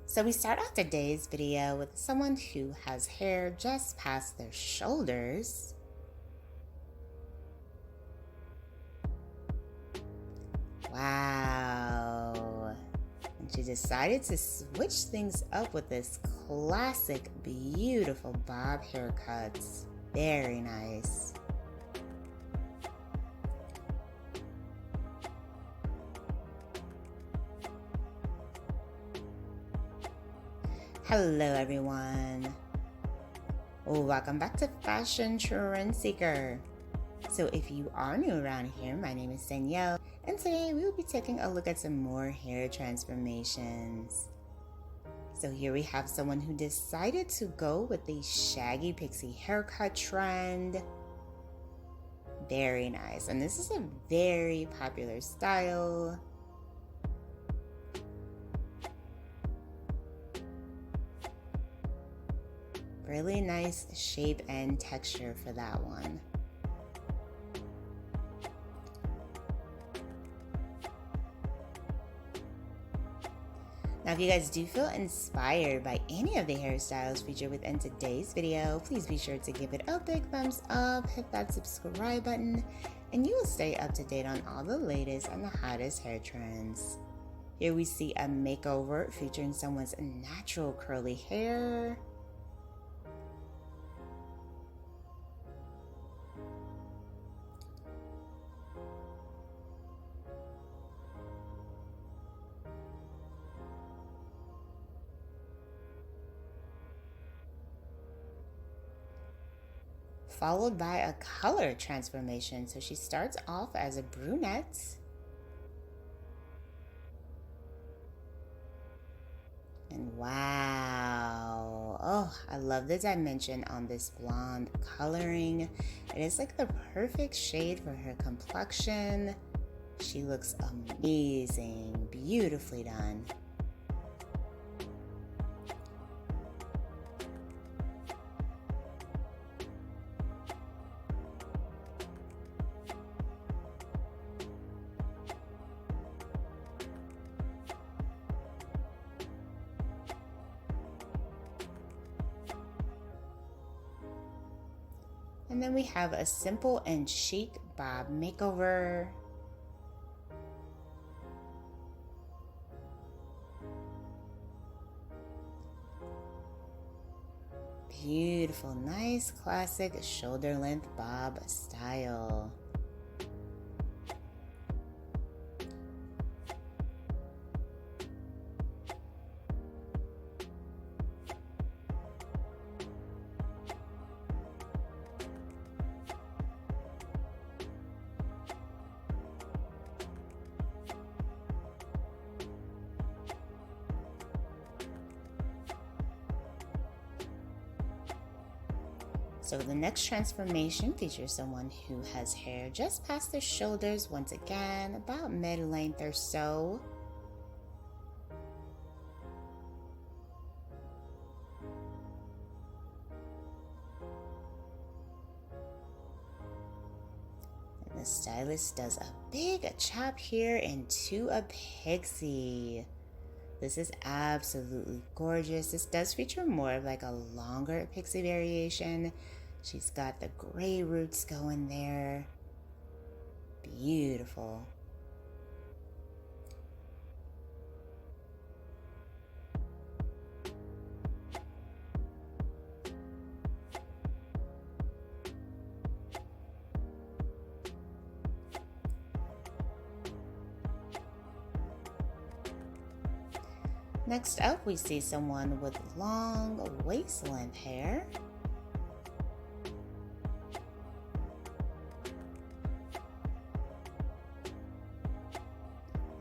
So we start off today's video with someone who has hair just past their shoulders. Wow. And she decided to switch things up with this classic, beautiful bob haircuts. Very nice. Hello everyone. Welcome back to Fashion Trend Seeker. So if you are new around here, my name is Danielle, and today we will be taking a look at some more hair transformations. So here we have someone who decided to go with the shaggy pixie haircut trend. Very nice, and this is a very popular style. Really nice shape and texture for that one. Now, if you guys do feel inspired by any of the hairstyles featured within today's video, please be sure to give it a big thumbs up, hit that subscribe button, and you will stay up to date on all the latest and the hottest hair trends. Here we see a makeover featuring someone's natural curly hair. Followed by a color transformation. So she starts off as a brunette. And wow. Oh, I love the dimension on this blonde coloring. It is like the perfect shade for her complexion. She looks amazing. Beautifully done. And then we have a simple and chic bob makeover. Beautiful, nice, classic shoulder length bob style. So the next transformation features someone who has hair just past their shoulders, once again, about mid-length or so. And the stylist does a big chop here into a pixie. This is absolutely gorgeous. This does feature more of like a longer pixie variation. She's got the gray roots going there. Beautiful. Next up, we see someone with long waist-length hair.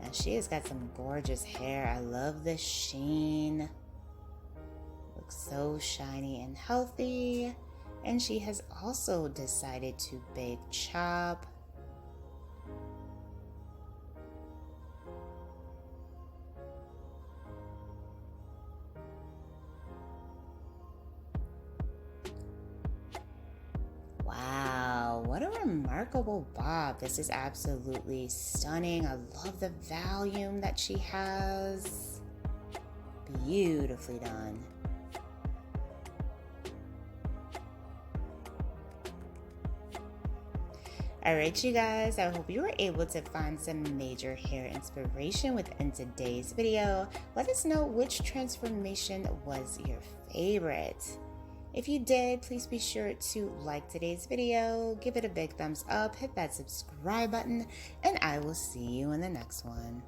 Now she has got some gorgeous hair. I love the sheen. Looks so shiny and healthy. And she has also decided to big chop. Wow, what a remarkable bob. This is absolutely stunning. I love the volume that she has. beautifully done. Alright, you guys, I hope you were able to find some major hair inspiration within today's video. Let us know which transformation was your favorite. If you did, please be sure to like today's video, give it a big thumbs up, hit that subscribe button, and I will see you in the next one.